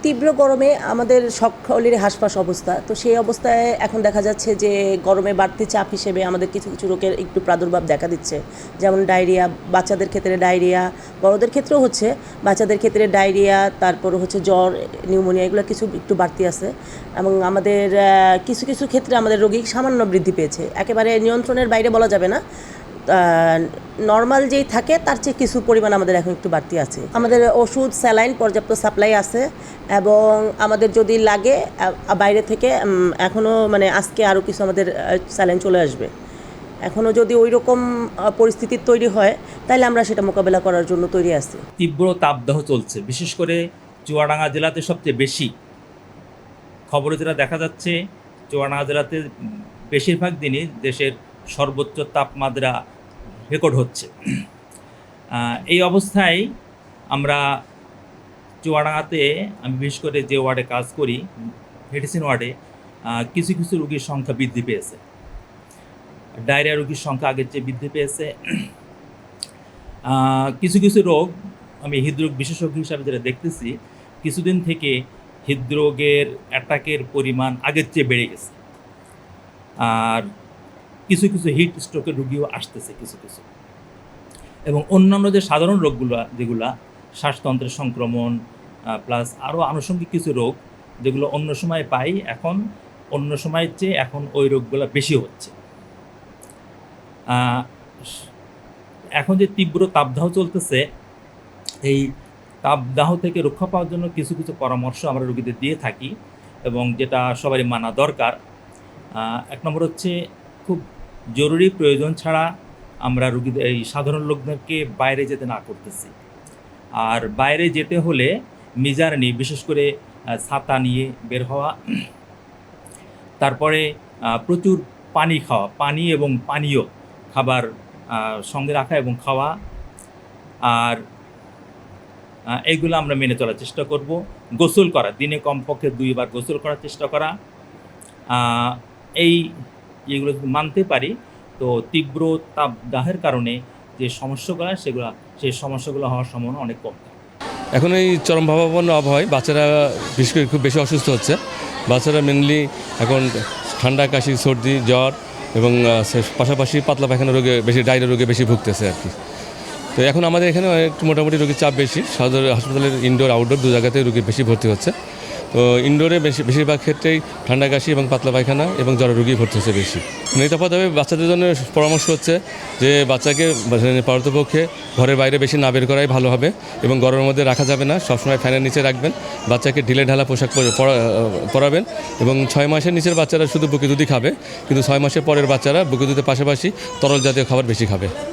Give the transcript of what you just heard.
তীব্র গরমে আমাদের সকলেরই হাঁসফাঁস অবস্থা। তো সেই অবস্থায় এখন দেখা যাচ্ছে যে গরমে বাড়তি চাপ হিসেবে আমাদের কিছু কিছু রোগের একটু প্রাদুর্ভাব দেখা দিচ্ছে। যেমন ডায়রিয়া, বাচ্চাদের ক্ষেত্রে ডায়রিয়া, বড়দের ক্ষেত্রেও হচ্ছে। বাচ্চাদের ক্ষেত্রে ডায়রিয়া, তারপর হচ্ছে জ্বর, নিউমোনিয়া, এগুলো কিছু একটু বাড়তি আছে। এবং আমাদের কিছু কিছু ক্ষেত্রে আমাদের রোগী সামান্য বৃদ্ধি পেয়েছে, একেবারে নিয়ন্ত্রণের বাইরে বলা যাবে না। নর্মাল যেই থাকে তার চেয়ে কিছু পরিমাণ আমাদের এখন একটু বাড়তি আছে। আমাদের ওষুধ, স্যালাইন পর্যাপ্ত সাপ্লাই আছে এবং আমাদের যদি লাগে বাইরে থেকে এখনও আজকে আরও কিছু আমাদের স্যালাইন চলে আসবে। এখনও যদি ওই রকম পরিস্থিতির তৈরি হয় তাহলে আমরা সেটা মোকাবেলা করার জন্য তৈরি আছি। তীব্র তাপদাহ চলছে, বিশেষ করে চুয়াডাঙ্গা জেলাতে সবচেয়ে বেশি। খবরে যেটা দেখা যাচ্ছে, চুয়াডাঙ্গা জেলাতে বেশিরভাগ দিনই দেশের সর্বোচ্চ তাপমাত্রা রেকর্ড হচ্ছে। এই অবস্থায় আমরা চুয়াডাঙ্গাতে, আমি বিশেষ করে যে ওয়ার্ডে কাজ করি, মেডিসিন ওয়ার্ডে, কিছু কিছু রোগীর সংখ্যা বৃদ্ধি পেয়েছে। ডায়রিয়া রোগীর সংখ্যা আগের চেয়ে বৃদ্ধি পেয়েছে। কিছু কিছু রোগ, আমি হৃদরোগ বিশেষজ্ঞ হিসাবে যেটা দেখতেছি, কিছুদিন থেকে হৃদরোগের অ্যাটাকের পরিমাণ আগের চেয়ে বেড়ে গেছে। আর কিছু কিছু হিট স্ট্রোকের রোগীও আসতেছে কিছু কিছু। এবং অন্যান্য যে সাধারণ রোগগুলো, যেগুলা শ্বাসতন্ত্রের সংক্রমণ প্লাস আরও আনুষঙ্গিক কিছু রোগ, যেগুলো অন্য সময় পাই, এখন অন্য সময়ের চেয়ে এখন ওই রোগগুলো বেশি হচ্ছে। এখন যে তীব্র তাপদাহ চলতেছে, এই তাপদাহ থেকে রক্ষা পাওয়ার জন্য কিছু কিছু পরামর্শ আমরা রোগীদের দিয়ে থাকি এবং যেটা সবারই মানা দরকার। এক নম্বর হচ্ছে, খুব জরুরি প্রয়োজন ছাড়া আমরা রোগীদের, এই সাধারণ লোকদেরকে বাইরে যেতে না করতেছি। আর বাইরে যেতে হলে মিজার নিয়ে, বিশেষ করে ছাতা নিয়ে বের হওয়া। তারপরে প্রচুর পানি খাওয়া, পানি এবং পানীয় খাবার সঙ্গে রাখা এবং খাওয়া। আর এইগুলো আমরা মেনে চলার চেষ্টা করব। গোসল করা, দিনে কমপক্ষে 2 বার গোসল করার চেষ্টা করা। এইগুলো যদি মানতে পারি, তো তীব্র তাপদাহের কারণে যে সমস্যাগুলো, সেই সমস্যাগুলো হওয়ার সম্ভাবনা অনেক কম। এখন এই চরম ভাবাপন্ন আবহাওয়ায় বাচ্চারা বিশেষ করে খুব বেশি অসুস্থ হচ্ছে। বাচ্চারা মেনলি এখন ঠান্ডা, কাশি, সর্দি, জ্বর এবং পাশাপাশি পাতলা পায়খানা রোগে বেশি, ডায়রিয়া রোগে বেশি ভুগতেছে আর কি। তো এখন আমাদের এখানে একটু মোটামুটি রোগীর চাপ বেশি। সদর হাসপাতালের ইনডোর আউটডোর 2 জায়গাতেই রোগী বেশি ভর্তি হচ্ছে। তো ইনডোরে বেশিরভাগ ক্ষেত্রেই ঠান্ডা, কাশি এবং পাতলা পায়খানা এবং জ্বর রোগী ভর্তি হচ্ছে বেশি। নিরাপদভাবে বাচ্চাদের জন্য পরামর্শ হচ্ছে যে বাচ্চাকে পারতপক্ষে ঘরের বাইরে বেশি না বের করাই ভালো হবে এবং গরমের মধ্যে রাখা যাবে না, সবসময় ফ্যানের নিচে রাখবেন। বাচ্চাকে ঢিলে ঢালা পোশাক পরাবেন এবং 6 মাসের নিচের বাচ্চারা শুধু বুকে দুধই খাবে, কিন্তু 6 মাসের পরের বাচ্চারা বুকে দুধের পাশাপাশি তরল জাতীয় খাবার বেশি খাবে।